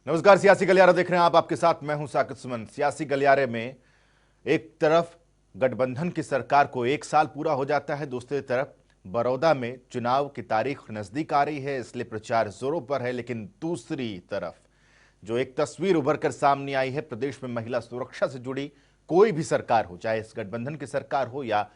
नमस्कार, सियासी गलियारा देख रहे हैं आप। आपके साथ मैं हूं साकिब सुमन। सियासी गलियारे में एक तरफ गठबंधन की सरकार को 1 साल पूरा हो जाता है, दूसरी तरफ बड़ौदा में चुनाव की तारीख नजदीक आ रही है, इसलिए प्रचार जोरों पर है। लेकिन दूसरी तरफ जो एक तस्वीर उभर कर सामने आई है, प्रदेश में महिला सुरक्षा से जुड़ी कोई भी सरकार हो, चाहे इस गठबंधन की सरकार हो या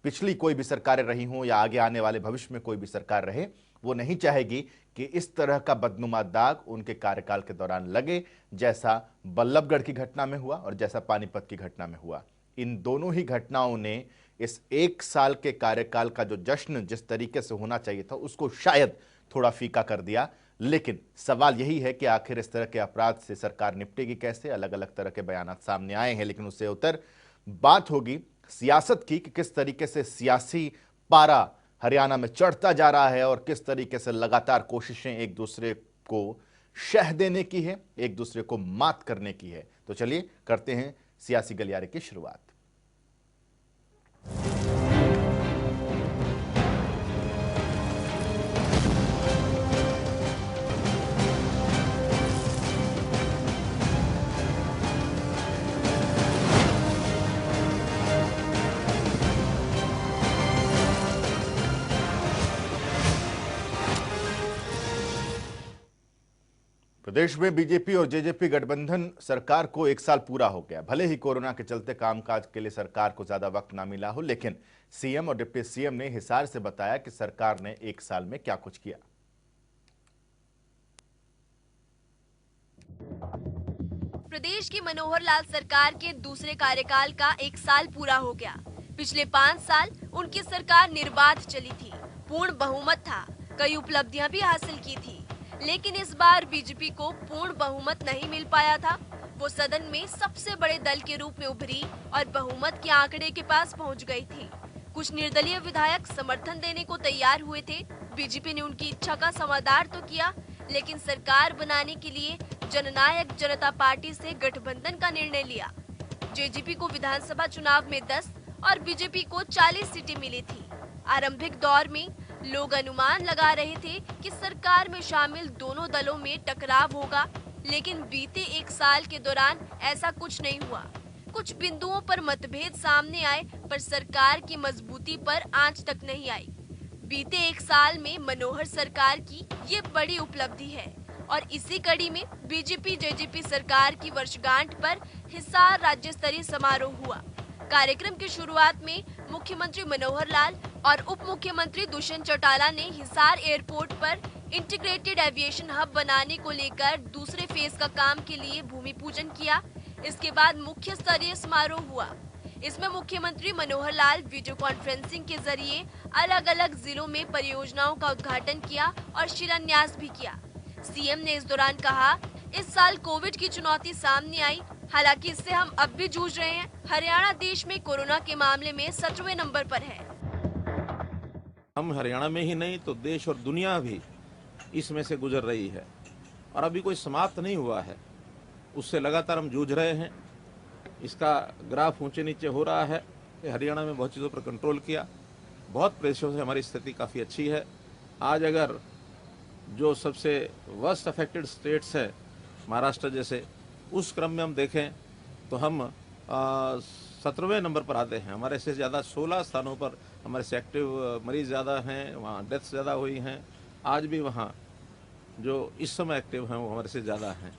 पिछली कोई भी सरकारें रही हों या आगे आने वाले भविष्य में कोई भी सरकार रहे, वो नहीं चाहेगी कि इस तरह का बदनुमा दाग उनके कार्यकाल के दौरान लगे, जैसा बल्लभगढ़ की घटना में हुआ और जैसा पानीपत की घटना में हुआ। इन दोनों ही घटनाओं ने इस 1 साल के कार्यकाल का जो जश्न जिस तरीके से होना चाहिए था, उसको शायद थोड़ा फीका कर दिया। लेकिन सवाल यही है कि आखिर इस तरह के अपराध से सरकार निपटेगी कैसे। अलग अलग तरह के बयान सामने आए हैं, लेकिन उससे उत्तर बात होगी सियासत की कि किस तरीके से सियासी पारा हरियाणा में चढ़ता जा रहा है और किस तरीके से लगातार कोशिशें एक दूसरे को शह देने की है, एक दूसरे को मात करने की है। तो चलिए करते हैं सियासी गलियारे की शुरुआत। प्रदेश में बीजेपी और जेजेपी गठबंधन सरकार को 1 साल पूरा हो गया। भले ही कोरोना के चलते कामकाज के लिए सरकार को ज्यादा वक्त ना मिला हो, लेकिन सीएम और डिप्टी सीएम ने हिसार से बताया कि सरकार ने 1 साल में क्या कुछ किया। प्रदेश की मनोहर लाल सरकार के दूसरे कार्यकाल का 1 साल पूरा हो गया। पिछले 5 साल उनकी सरकार निर्बाध चली थी, पूर्ण बहुमत था, कई उपलब्धियां भी हासिल की थी। लेकिन इस बार बीजेपी को पूर्ण बहुमत नहीं मिल पाया था। वो सदन में सबसे बड़े दल के रूप में उभरी और बहुमत के आंकड़े के पास पहुंच गई थी। कुछ निर्दलीय विधायक समर्थन देने को तैयार हुए थे। बीजेपी ने उनकी इच्छा का समादार तो किया, लेकिन सरकार बनाने के लिए जननायक जनता पार्टी से गठबंधन का निर्णय लिया। जेजेपी को विधानसभा चुनाव में 10 और बीजेपी को 40 सीटें मिली थी। आरंभिक दौर में लोग अनुमान लगा रहे थे कि सरकार में शामिल दोनों दलों में टकराव होगा, लेकिन बीते 1 साल के दौरान ऐसा कुछ नहीं हुआ। कुछ बिंदुओं पर मतभेद सामने आए, पर सरकार की मजबूती पर आंच तक नहीं आई। बीते 1 साल में मनोहर सरकार की ये बड़ी उपलब्धि है और इसी कड़ी में बीजेपी जेजेपी सरकार की वर्षगांठ पर हिसार राज्य स्तरीय समारोह हुआ। कार्यक्रम की शुरुआत में मुख्यमंत्री मनोहर लाल और उप मुख्यमंत्री दुष्यंत चौटाला ने हिसार एयरपोर्ट पर इंटीग्रेटेड एविएशन हब बनाने को लेकर दूसरे फेज का काम के लिए भूमि पूजन किया। इसके बाद मुख्य स्तरीय समारोह हुआ। इसमें मुख्यमंत्री मनोहर लाल वीडियो कॉन्फ्रेंसिंग के जरिए अलग अलग जिलों में परियोजनाओं का उद्घाटन किया और शिलान्यास भी किया। सीएम ने इस दौरान कहा, इस साल कोविड की चुनौती सामने आई, हालांकि इससे हम अब भी जूझ रहे हैं। हरियाणा देश में कोरोना के मामले में 7वें नंबर पर है। हम हरियाणा में ही नहीं तो देश और दुनिया भी इसमें से गुजर रही है और अभी कोई समाप्त नहीं हुआ है, उससे लगातार हम जूझ रहे हैं। इसका ग्राफ ऊंचे नीचे हो रहा है कि हरियाणा में बहुत चीज़ों पर कंट्रोल किया, बहुत प्रदेशों से हमारी स्थिति काफ़ी अच्छी है। आज अगर जो सबसे वर्स्ट अफेक्टेड स्टेट्स है महाराष्ट्र जैसे, उस क्रम में हम देखें तो हम 17वें नंबर पर आते हैं। हमारे से ज़्यादा 16 स्थानों पर हमारे से एक्टिव मरीज ज़्यादा हैं, वहाँ डेथ्स ज़्यादा हुई हैं। आज भी वहाँ जो इस समय एक्टिव हैं वो हमारे से ज़्यादा हैं।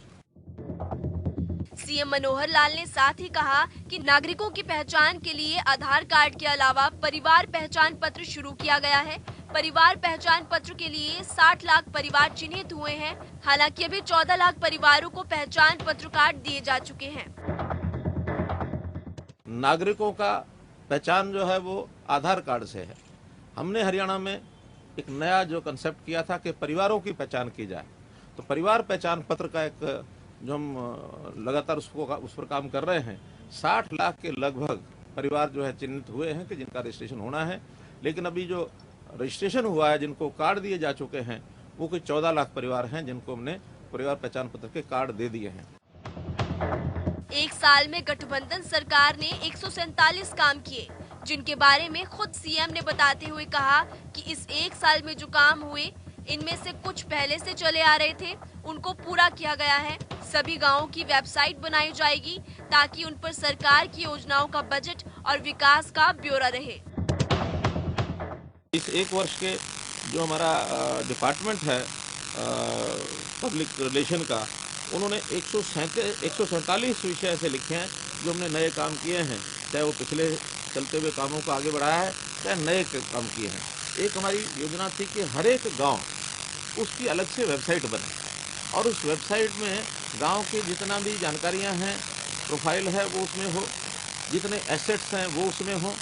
सीएम मनोहर लाल ने साथ ही कहा कि नागरिकों की पहचान के लिए आधार कार्ड के अलावा परिवार पहचान पत्र शुरू किया गया है। परिवार पहचान पत्र के लिए 60 लाख परिवार चिन्हित हुए हैं। हालांकि अभी 14 लाख परिवारों को पहचान पत्र कार्ड दिए जा चुके हैं। नागरिकों का पहचान जो है वो आधार कार्ड से है। हमने हरियाणा में एक नया जो कंसेप्ट किया था कि परिवारों की पहचान की जाए, तो परिवार पहचान पत्र का एक जो हम लगातार उस पर काम कर रहे हैं। 60 लाख के लगभग परिवार जो है चिन्हित हुए हैं कि जिनका रजिस्ट्रेशन होना है, लेकिन अभी जो रजिस्ट्रेशन हुआ है, जिनको कार्ड दिए जा चुके हैं, वो कोई 14 लाख परिवार हैं जिनको हमने परिवार पहचान पत्र के कार्ड दे दिए हैं। 1 साल में गठबंधन सरकार ने 147 काम किए, जिनके बारे में खुद सीएम ने बताते हुए कहा कि इस 1 साल में जो काम हुए, इनमें से कुछ पहले से चले आ रहे थे, उनको पूरा किया गया है। सभी गांवों की वेबसाइट बनाई जाएगी ताकि उन पर सरकार की योजनाओं का बजट और विकास का ब्यौरा रहे। इस एक वर्ष के जो हमारा डिपार्टमेंट है पब्लिक रिलेशन का, उन्होंने 147 विषय ऐसे लिखे हैं जो हमने नए काम किए हैं, चाहे वो पिछले चलते हुए कामों को आगे बढ़ाया है, चाहे नए काम किए हैं। एक हमारी योजना थी कि हर एक गांव उसकी अलग से वेबसाइट बने और उस वेबसाइट में गांव की जितना भी जानकारियां हैं, प्रोफाइल है वो उसमें हो, जितने एसेट्स हैं वो उसमें हो,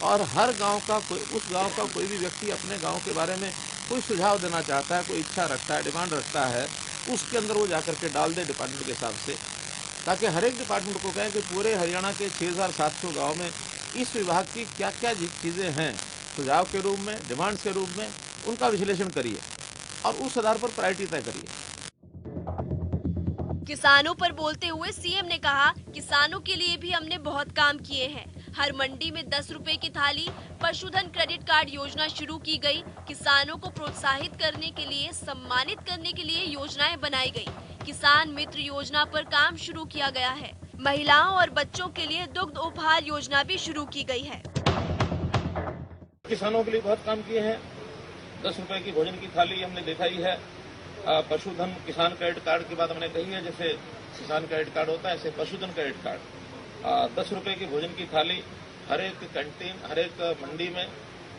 और हर गांव का उस गांव का कोई भी व्यक्ति अपने गांव के बारे में कोई सुझाव देना चाहता है, कोई इच्छा रखता है, डिमांड रखता है, उसके अंदर वो जाकर के डाल दे डिपार्टमेंट के हिसाब से, ताकि हर एक डिपार्टमेंट को कहें कि पूरे हरियाणा के 6700 गाँव में इस विभाग की क्या क्या चीज़ें हैं, सुझाव के रूप में, डिमांड्स के रूप में उनका विश्लेषण करिए और उस आधार पर प्रायोरिटी तय करिए। किसानों पर बोलते हुए सीएम ने कहा, किसानों के लिए भी हमने बहुत काम किए हैं। हर मंडी में 10 रुपए की थाली, पशुधन क्रेडिट कार्ड योजना शुरू की गई। किसानों को प्रोत्साहित करने के लिए, सम्मानित करने के लिए योजनाएं बनाई गई। किसान मित्र योजना पर काम शुरू किया गया है। महिलाओं और बच्चों के लिए दुग्ध उपहार योजना भी शुरू की गई है। किसानों के लिए बहुत काम किए हैं। 10 रुपए की भोजन की थाली हमने देखा ही है। पशुधन किसान क्रेडिट कार्ड की बात हमने कही है, जैसे किसान क्रेडिट कार्ड होता है ऐसे पशुधन क्रेडिट कार्ड। 10 रुपए की भोजन की थाली हर एक कैंटीन, हर एक मंडी में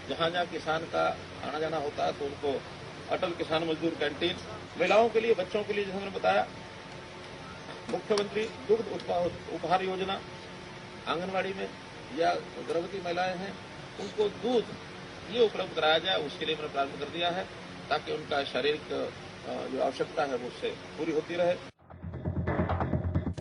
जहां जहां किसान का आना जाना होता है तो उनको अटल किसान मजदूर कैंटीन। महिलाओं के लिए, बच्चों के लिए जैसे हमने बताया, मुख्यमंत्री दुग्ध उपहार योजना। आंगनबाड़ी में या गर्भवती महिलाएं हैं उनको दूध ये उपलब्ध कराया जाए, उसके लिए मैंने प्रारंभ कर दिया है ताकि उनका शारीरिक जो आवश्यकता है वो उससे पूरी होती रहे।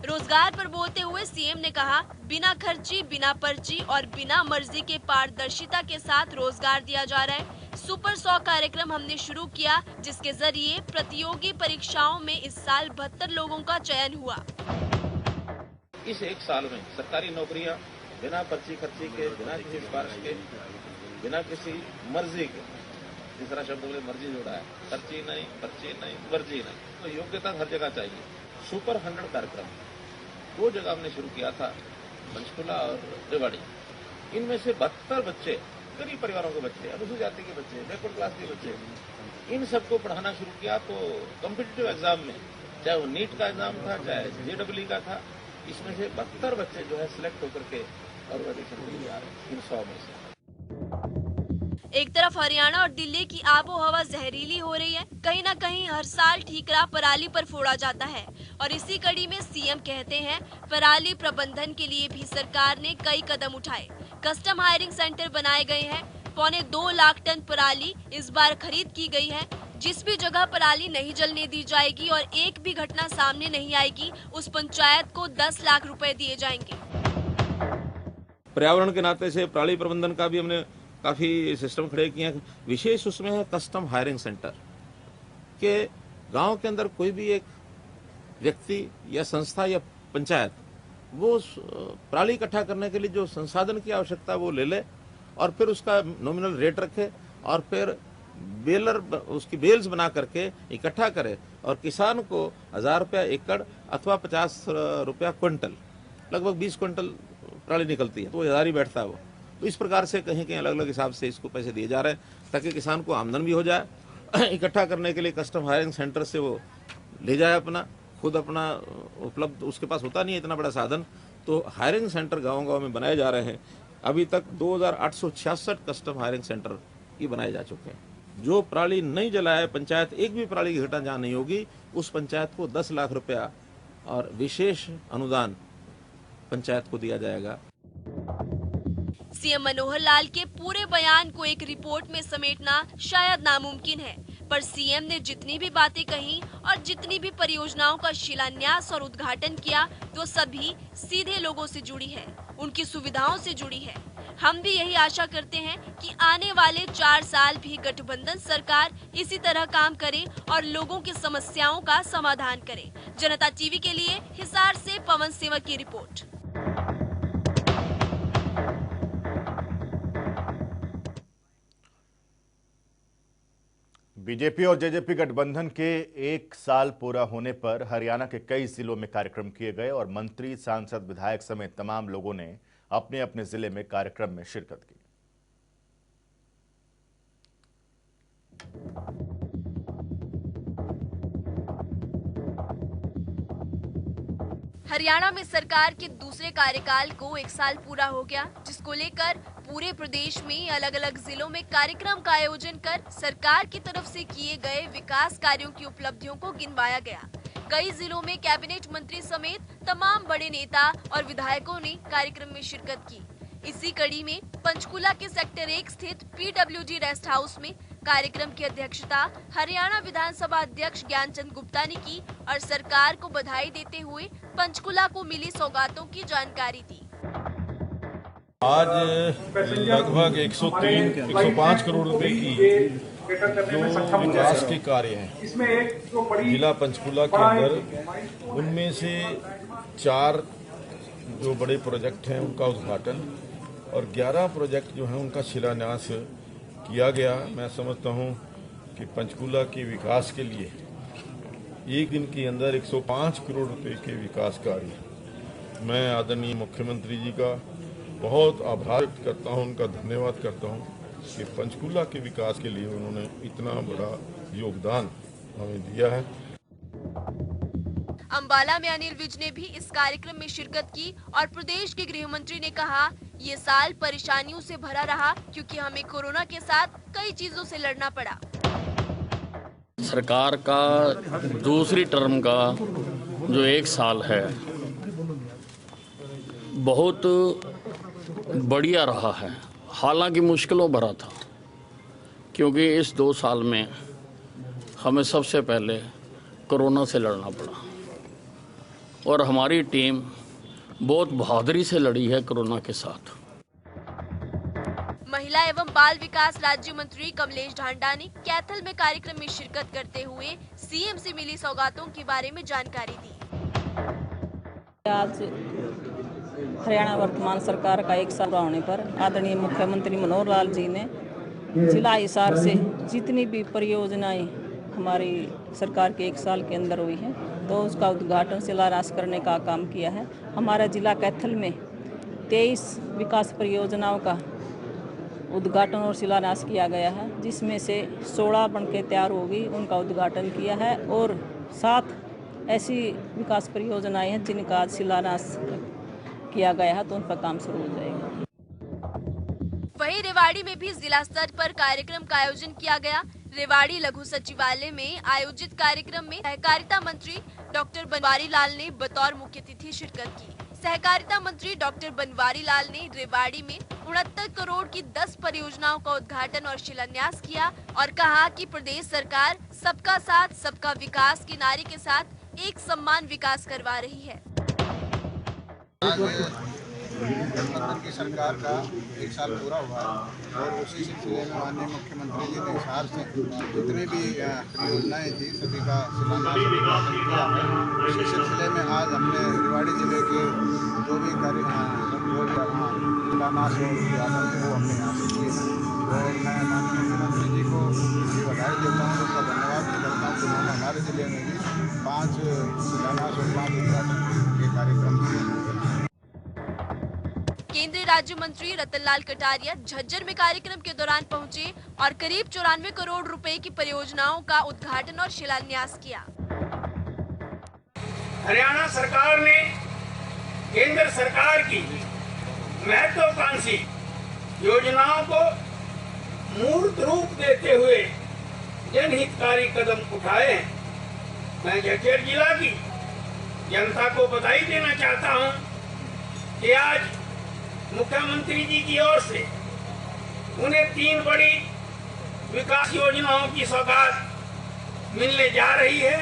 रोजगार पर बोलते हुए सीएम ने कहा, बिना खर्ची, बिना पर्ची और बिना मर्जी के पारदर्शिता के साथ रोजगार दिया जा रहा है। सुपर 100 कार्यक्रम हमने शुरू किया, जिसके जरिए प्रतियोगी परीक्षाओं में इस साल 72 लोगों का चयन हुआ। इस एक साल में सरकारी नौकरियां बिना पर्ची खर्ची के, बिना किसी सिफारिश के, बिना किसी मर्जी के, तीसरा शब्द बोले मर्जी जोड़ा है, पर्ची नहीं, पर्ची नहीं, मर्जी नहीं, तो योग्यता हर जगह चाहिए। सुपर 100 कार्यक्रम 2 जगह हमने शुरू किया था, पंचकुला और रेवाड़ी। इनमें से 72 बच्चे, गरीब परिवारों के बच्चे, अनुसूचित जाति के बच्चे, बैकवर्ड क्लास के बच्चे, इन सबको पढ़ाना शुरू किया। तो कॉम्पिटिटिव एग्जाम में, चाहे वो नीट का एग्जाम था, चाहे JEE का था, इसमें से 72 बच्चे जो है सिलेक्ट होकर के ऑर्गेनाइजेशन के लिए आ रहे हैं इन 100 में से। एक तरफ हरियाणा और दिल्ली की आबो हवा जहरीली हो रही है। कहीं न कहीं हर साल ठीकरा पराली पर फोड़ा जाता है और इसी कड़ी में सीएम कहते हैं, पराली प्रबंधन के लिए भी सरकार ने कई कदम उठाए। कस्टम हायरिंग सेंटर बनाए गए हैं। 2.25 लाख टन पराली इस बार खरीद की गई है। जिस भी जगह पराली नहीं जलने दी जाएगी और एक भी घटना सामने नहीं आएगी, उस पंचायत को 10 लाख रुपए दिए जाएंगे। पर्यावरण के नाते से पराली प्रबंधन का भी हमने काफी सिस्टम खड़े किए हैं। विशेष उसमें है कस्टम हायरिंग सेंटर के गांव के अंदर कोई भी एक व्यक्ति या संस्था या पंचायत वो पराली इकट्ठा करने के लिए जो संसाधन की आवश्यकता वो ले ले और फिर उसका नॉमिनल रेट रखे और फिर बेलर उसकी बेल्स बना करके इकट्ठा करे और किसान को 1000 रुपया एकड़ अथवा 50 रुपया क्विंटल, लगभग 20 क्विंटल पराली निकलती है, तो 1000 ही बैठता है वो। तो इस प्रकार से कहीं कहीं अलग अलग हिसाब से इसको पैसे दिए जा रहे हैं ताकि किसान को आमदन भी हो जाए। इकट्ठा करने के लिए कस्टम हायरिंग सेंटर से वो ले जाए, अपना खुद अपना उपलब्ध, उसके पास होता नहीं है इतना बड़ा साधन, तो हायरिंग सेंटर गाँव गाँव में बनाए जा रहे हैं। अभी तक 2866 कस्टम हायरिंग सेंटर ये बनाए जा चुके हैं। जो पराली नहीं जलाए पंचायत, एक भी पराली की घटना जहाँ नहीं होगी, उस पंचायत को 10 लाख रुपया और विशेष अनुदान पंचायत को दिया जाएगा। सीएम मनोहर लाल के पूरे बयान को एक रिपोर्ट में समेटना शायद नामुमकिन है, पर सीएम ने जितनी भी बातें कही और जितनी भी परियोजनाओं का शिलान्यास और उद्घाटन किया, तो सभी सीधे लोगों से जुड़ी है, उनकी सुविधाओं से जुड़ी है। हम भी यही आशा करते हैं कि आने वाले 4 साल भी गठबंधन सरकार इसी तरह काम करे और लोगों की समस्याओं का समाधान करे। जनता टीवी के लिए हिसार से पवन सेवक की रिपोर्ट। बीजेपी और जेजेपी गठबंधन के एक साल पूरा होने पर हरियाणा के कई जिलों में कार्यक्रम किए गए और मंत्री, सांसद, विधायक समेत तमाम लोगों ने अपने अपने जिले में कार्यक्रम में शिरकत की। हरियाणा में सरकार के दूसरे कार्यकाल को एक साल पूरा हो गया, जिसको लेकर पूरे प्रदेश में अलग अलग जिलों में कार्यक्रम का आयोजन कर सरकार की तरफ से किए गए विकास कार्यों की उपलब्धियों को गिनवाया गया। कई जिलों में कैबिनेट मंत्री समेत तमाम बड़े नेता और विधायकों ने कार्यक्रम में शिरकत की। इसी कड़ी में पंचकुला के सेक्टर 1 स्थित PWD रेस्ट हाउस में कार्यक्रम की अध्यक्षता हरियाणा विधानसभा अध्यक्ष ज्ञानचंद गुप्ता ने की और सरकार को बधाई देते हुए पंचकुला को मिली सौगातों की जानकारी दी। आज लगभग 105 करोड़ रुपए की जो विकास के कार्य हैं जिला पंचकुला के अंदर, उनमें से 4 जो बड़े प्रोजेक्ट हैं उनका उद्घाटन और 11 प्रोजेक्ट जो हैं उनका शिलान्यास किया गया। मैं समझता हूं कि पंचकुला के विकास के लिए एक दिन के अंदर 105 करोड़ रुपए के विकास कार्य, मैं आदरणीय मुख्यमंत्री जी का बहुत आभार व्यक्त करता हूं, उनका धन्यवाद करता हूं कि पंचकुला के विकास के लिए उन्होंने इतना बड़ा योगदान हमें दिया है। अंबाला में अनिल विज ने भी इस कार्यक्रम में शिरकत की और प्रदेश के गृह मंत्री ने कहा, ये साल परेशानियों से भरा रहा क्योंकि हमें कोरोना के साथ कई चीजों से लड़ना पड़ा। सरकार का दूसरी टर्म का जो एक साल है बहुत बढ़िया रहा है, हालांकि मुश्किलों भरा था क्योंकि इस 2 साल में हमें सबसे पहले कोरोना से लड़ना पड़ा और हमारी टीम बहुत बहादुरी से लड़ी है कोरोना के साथ। महिला एवं बाल विकास राज्य मंत्री कमलेश ढांडा ने कैथल में कार्यक्रम में शिरकत करते हुए सीएम से मिली सौगातों के बारे में जानकारी दी। आज हरियाणा वर्तमान सरकार का एक साल पूरा होने पर आदरणीय मुख्यमंत्री मनोहर लाल जी ने जिला हिसार से जितनी भी परियोजनाएं हमारी सरकार के एक साल के अंदर हुई हैं तो उसका उद्घाटन शिलान्यास करने का काम किया है। हमारा जिला कैथल में 23 विकास परियोजनाओं का उद्घाटन और शिलान्यास किया गया है, जिसमें से 16 बनके तैयार होगी, उनका उद्घाटन किया है और 7 ऐसी विकास परियोजनाएं हैं जिनका शिलान्यास किया गया है, तो उन पर काम शुरू हो जाएगा। वहीं रेवाड़ी में भी जिला स्तर पर कार्यक्रम का आयोजन किया गया। रेवाड़ी लघु सचिवालय में आयोजित कार्यक्रम में सहकारिता मंत्री डॉक्टर बनवारी लाल ने बतौर मुख्य अतिथि शिरकत की। सहकारिता मंत्री डॉक्टर बनवारी लाल ने रेवाड़ी में 69 करोड़ की 10 परियोजनाओं का उद्घाटन और शिलान्यास किया और कहा कि प्रदेश सरकार सबका साथ सबका विकास के नारे के साथ एक समान विकास करवा रही है। गठबंधन की सरकार का एक साल पूरा हुआ है और उसी सिलसिले में माननीय मुख्यमंत्री जी ने हिसार से जितनी भी परियोजनाएं थी सभी का शिलान्यास उद्घाटन किया है। उसी सिलसिले में आज हमने रेवाड़ी जिले के जो भी कार्य शिलान्यास और उद्घाटन वो हमने यहाँ से किए हैं और मैं माननीय मुख्यमंत्री जी को इसकी बधाई देता हूँ, उनका धन्यवाद भी करता हूँ कि उन्होंने हमारे जिले में भी 5 शिलान्यास और 5 उद्घाटन के कार्यक्रम किए हैं। केंद्रीय राज्य मंत्री रतनलाल कटारिया झज्जर में कार्यक्रम के दौरान पहुंचे और करीब 94 करोड़ रुपए की परियोजनाओं का उद्घाटन और शिलान्यास किया। हरियाणा सरकार ने केंद्र सरकार की महत्वाकांक्षी योजनाओं को मूर्त रूप देते हुए जनहितकारी कदम उठाए हैं। मैं झज्जर जिला की जनता को बधाई देना चाहता हूं कि आज मुख्यमंत्री जी की ओर से उन्हें 3 बड़ी विकास योजनाओं की सौगात मिलने जा रही है।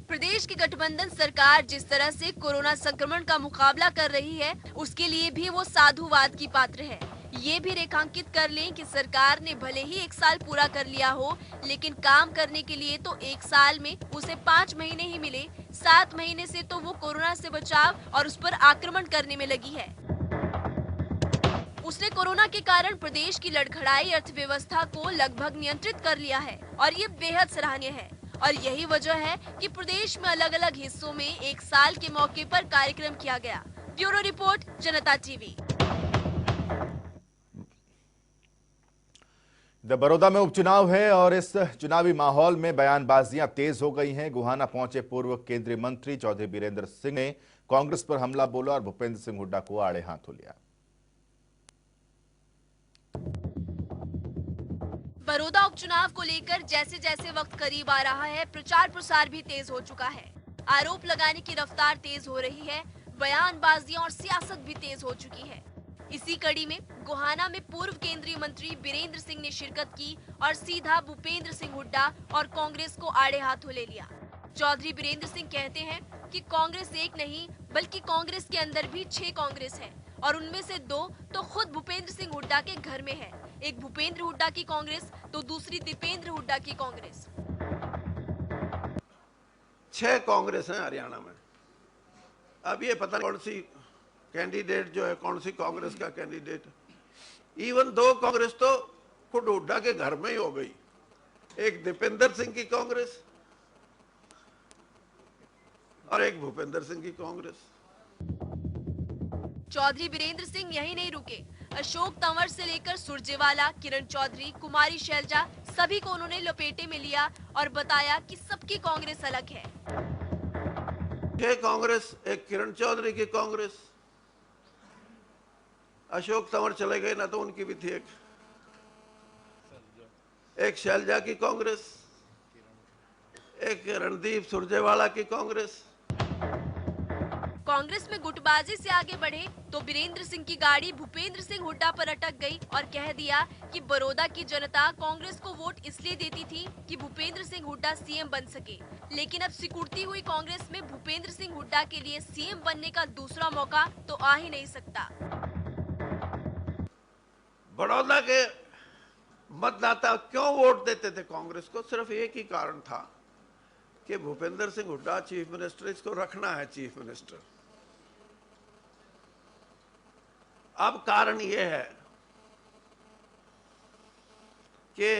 प्रदेश की गठबंधन सरकार जिस तरह से कोरोना संक्रमण का मुकाबला कर रही है, उसके लिए भी वो साधुवाद की पात्र है। ये भी रेखांकित कर लें कि सरकार ने भले ही एक साल पूरा कर लिया हो, लेकिन काम करने के लिए तो एक साल में उसे 5 महीने ही मिले। 7 महीने से तो वो कोरोना से बचाव और उस पर आक्रमण करने में लगी है। उसने कोरोना के कारण प्रदेश की लड़खड़ाई अर्थव्यवस्था को लगभग नियंत्रित कर लिया है और ये बेहद सराहनीय है। और यही वजह है कि प्रदेश में अलग अलग हिस्सों में एक साल के मौके पर कार्यक्रम किया गया। ब्यूरो रिपोर्ट, जनता टीवी। बड़ौदा में उपचुनाव है और इस चुनावी माहौल में बयानबाजियां तेज हो गई हैं। गोहाना पहुंचे पूर्व केंद्रीय मंत्री चौधरी बीरेंद्र सिंह ने कांग्रेस पर हमला बोला और भूपेंद्र सिंह हुड्डा को आड़े हाथों लिया। बड़ौदा उपचुनाव को लेकर जैसे जैसे वक्त करीब आ रहा है, प्रचार प्रसार भी तेज हो चुका है। आरोप लगाने की रफ्तार तेज हो रही है, बयानबाजियां और सियासत भी तेज हो चुकी है। इसी कड़ी में गोहाना में पूर्व केंद्रीय मंत्री बीरेंद्र सिंह ने शिरकत की और सीधा भूपेंद्र सिंह हुड्डा और कांग्रेस को आड़े हाथों ले लिया। चौधरी बीरेंद्र सिंह कहते हैं कि कांग्रेस एक नहीं बल्कि कांग्रेस के अंदर भी 6 कांग्रेस है और उनमें से 2 तो खुद भूपेंद्र सिंह हुड्डा के घर में है। एक भूपेंद्र हुड्डा की कांग्रेस तो दूसरी दीपेंद्र हुड्डा की कांग्रेस। 6 कांग्रेस हैं हरियाणा में। अब ये पता कौन सी कैंडिडेट जो है, कौन सी कांग्रेस का कैंडिडेट। इवन 2 कांग्रेस तो खुद हुड्डा के घर में ही हो गई। एक दीपेंद्र सिंह की कांग्रेस और एक भूपेंद्र सिंह की कांग्रेस। चौधरी बीरेंद्र सिंह यही नहीं रुके। अशोक तंवर से लेकर सुरजेवाला, किरण चौधरी, कुमारी शैलजा सभी को उन्होंने लपेटे में लिया और बताया कि सबकी कांग्रेस अलग है। 6 कांग्रेस, एक किरण चौधरी की कांग्रेस। अशोक तंवर चले गए ना तो उनकी भी थी एक शैलजा की कांग्रेस, एक रणदीप सुरजेवाला की कांग्रेस। कांग्रेस में गुटबाजी से आगे बढ़े तो बीरेंद्र सिंह की गाड़ी भूपेंद्र सिंह हुड्डा पर अटक गई और कह दिया कि बड़ौदा की जनता कांग्रेस को वोट इसलिए देती थी कि भूपेंद्र सिंह हुड्डा सीएम बन सके, लेकिन अब सिकुड़ती हुई कांग्रेस में भूपेंद्र सिंह हुड्डा के लिए सीएम बनने का दूसरा मौका तो आ ही नहीं सकता। बड़ौदा के मतदाता क्यों वोट देते थे कांग्रेस को? सिर्फ एक ही कारण था कि भूपेंद्र सिंह हुड्डा चीफ मिनिस्टर, इसको रखना है चीफ मिनिस्टर। अब कारण यह है कि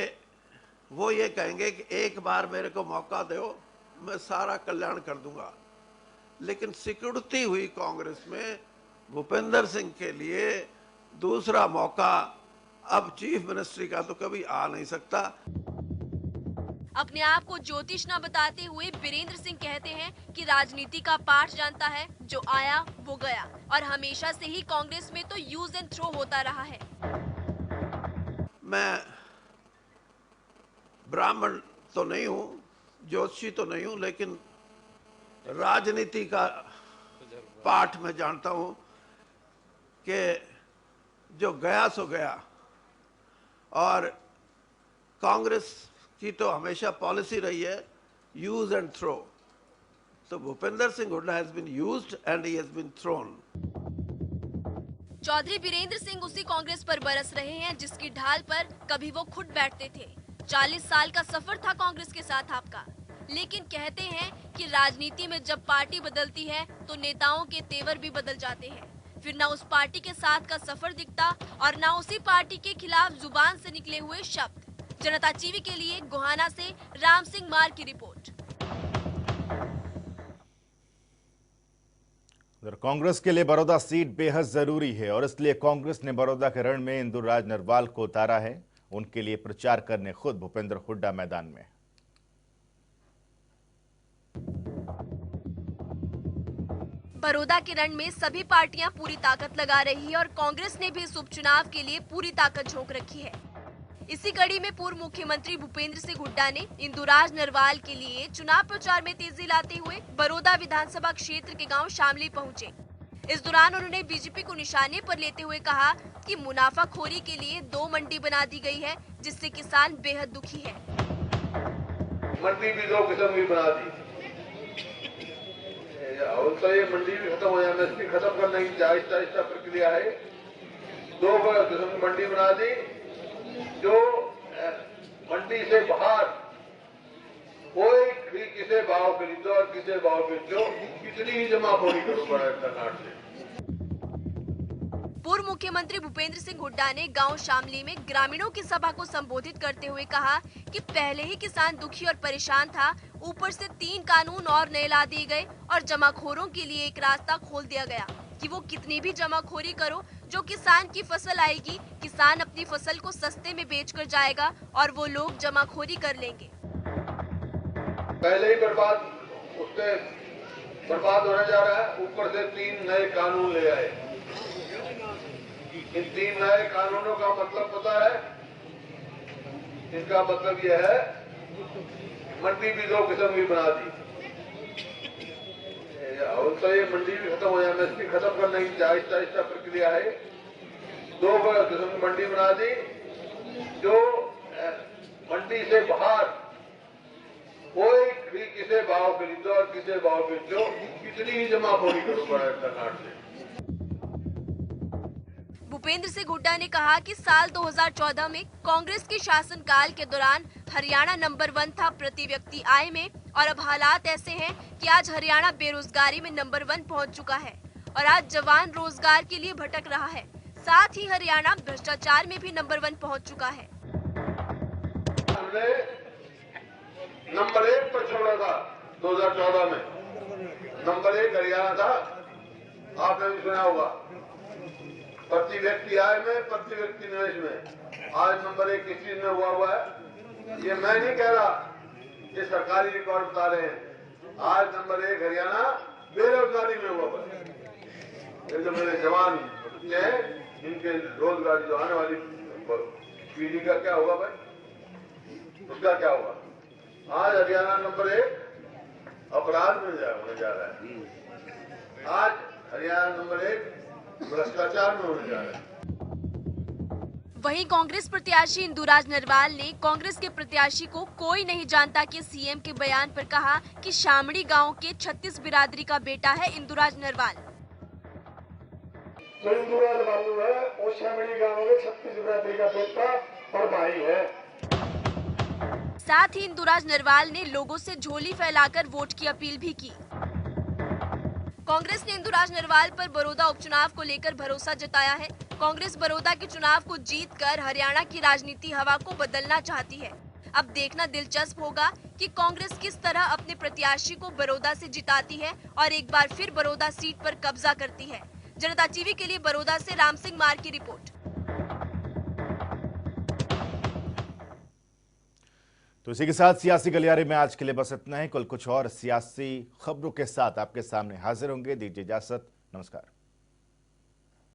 वो ये कहेंगे कि एक बार मेरे को मौका दो, मैं सारा कल्याण कर दूंगा। लेकिन सिकुड़ती हुई कांग्रेस में भूपेंद्र सिंह के लिए दूसरा मौका अब चीफ मिनिस्ट्री का तो कभी आ नहीं सकता। अपने आप को ज्योतिष न बताते हुए बीरेंद्र सिंह कहते हैं कि राजनीति का पाठ जानता है, जो आया वो गया और हमेशा से ही कांग्रेस में तो यूज एंड थ्रो होता रहा है। मैं ब्राह्मण तो नहीं हूं, ज्योतिषी तो नहीं हूं, लेकिन राजनीति का पाठ मैं जानता हूं कि जो गया सो गया। और कांग्रेस की तो हमेशा पॉलिसी रही है यूज एंड थ्रो। तो Bhupendra Singh Hooda has been used and he has been thrown. Chaudhary Birender Singh उसी कांग्रेस पर बरस रहे हैं जिसकी ढाल पर कभी वो खुद बैठते थे। 40 साल का सफर था कांग्रेस के साथ आपका, लेकिन कहते हैं कि राजनीति में जब पार्टी बदलती है तो नेताओं के तेवर भी बदल जाते हैं। फिर ना उस पार्टी के साथ का सफर दिखता और ना उसी पार्टी के खिलाफ जुबान से निकले हुए शब्द। जनता टीवी के लिए गोहाना से राम सिंह मार की रिपोर्ट। कांग्रेस के लिए बड़ौदा सीट बेहद जरूरी है और इसलिए कांग्रेस ने बड़ौदा के रण में इंदुराज नरवाल को उतारा है। उनके लिए प्रचार करने खुद भूपेंद्र हुड्डा मैदान में। बड़ौदा के रण में सभी पार्टियां पूरी ताकत लगा रही है और कांग्रेस ने भी इस उपचुनाव के लिए पूरी ताकत झोंक रखी है। इसी कड़ी में पूर्व मुख्यमंत्री भूपेंद्र सिंह हुड्डा ने इंदुराज नरवाल के लिए चुनाव प्रचार में तेजी लाते हुए बड़ौदा विधानसभा क्षेत्र के गांव शामली पहुंचे। इस दौरान उन्होंने बीजेपी को निशाने पर लेते हुए कहा कि मुनाफाखोरी के लिए 2 मंडी बना दी गई है, जिससे किसान बेहद दुखी है। मंडी भी 2 किस्म की बना दी और तो ये मंडी भी खत्म हो जाना, इसकी खत्म करने की आहिस्ता प्रक्रिया है। 2 किस्म की मंडी बना दी, जो मंडी से बाहर कोई भी किसी भाव खरीदो और किसी भाव बेचो, कितनी ही जमाखोरी करो बड़ा कर्नाटक से। पूर्व मुख्यमंत्री भूपेंद्र सिंह हुड्डा ने गांव शामली में ग्रामीणों की सभा को संबोधित करते हुए कहा कि पहले ही किसान दुखी और परेशान था, ऊपर से 3 कानून और नए ला दिए गए और जमाखोरों के लिए एक रास्ता खोल दिया गया कि वो कितनी भी जमाखोरी करो, जो किसान की फसल आएगी, किसान अपनी फसल को सस्ते में बेचकर जाएगा और वो लोग जमाखोरी कर लेंगे। पहले ही बर्बाद होने जा रहा है, ऊपर से 3 नए कानून ले आए। इन 3 नए कानूनों का मतलब पता है? इनका मतलब यह है मंडी भी 2 किस्म की बना दी। और तो ये मंडी भी खत्म हो जाए, एमएसपी खत्म करने की आहिस्ता प्रक्रिया है। 2 किस्म की मंडी बना दी, जो मंडी से बाहर कोई भी किसी भाव खरीदो और किसी भाव बेचो, कितनी ही जमाखोरी करो कर्नाटक से। भूपेंद्र सिंह हुड्डा ने कहा कि साल 2014 में कांग्रेस के शासनकाल के दौरान हरियाणा नंबर 1 था प्रति व्यक्ति आय में, और अब हालात ऐसे हैं कि आज हरियाणा बेरोजगारी में नंबर 1 पहुंच चुका है और आज जवान रोजगार के लिए भटक रहा है। साथ ही हरियाणा भ्रष्टाचार में भी नंबर 1 पहुंच चुका है। हमने नंबर 1 पर छोड़ा था 2014 में। नंबर 1 हरियाणा था, आपने भी सुना होगा, प्रति व्यक्ति आय में, प्रति व्यक्ति निवेश में। आज नंबर 1 किस चीज में हुआ है? ये मैं नहीं कह रहा, ये सरकारी रिकॉर्ड बता रहे हैं। आज नंबर 1 हरियाणा बेरोजगारी में हुआ है। ये जो मेरे जवान बच्चे हैं, इनके रोजगारी जो आने वाली पीढ़ी का क्या होगा भाई? उसका क्या होगा? आज हरियाणा नंबर 1 अपराध में होने जा रहा है। आज हरियाणा नंबर 1 भ्रष्टाचार में होने जा रहा है। वहीं कांग्रेस प्रत्याशी इंदुराज नरवाल ने कांग्रेस के प्रत्याशी को कोई नहीं जानता के सीएम के बयान पर कहा कि शामड़ी गांव के 36 बिरादरी का बेटा है इंदुराज नरवाल। तो इंदुराज बाबू है, वो शामड़ी गांव के 36 बिरादरी का बेटा और भाई है। साथ ही इंदुराज नरवाल ने लोगों से झोली फैलाकर वोट की अपील भी की। कांग्रेस ने इंदुराज नरवाल पर बड़ौदा उपचुनाव को लेकर भरोसा जताया है। कांग्रेस बड़ौदा के चुनाव को जीतकर हरियाणा की राजनीति हवा को बदलना चाहती है। अब देखना दिलचस्प होगा कि कांग्रेस किस तरह अपने प्रत्याशी को बड़ौदा से जिताती है और एक बार फिर बड़ौदा सीट पर कब्जा करती है। जनता टीवी के लिए बड़ौदा से राम सिंह मार की रिपोर्ट। तो इसी के साथ सियासी गलियारे में आज के लिए बस इतना ही। कल कुछ और सियासी खबरों के साथ आपके सामने हाजिर होंगे। दीजिए इजाजत, नमस्कार।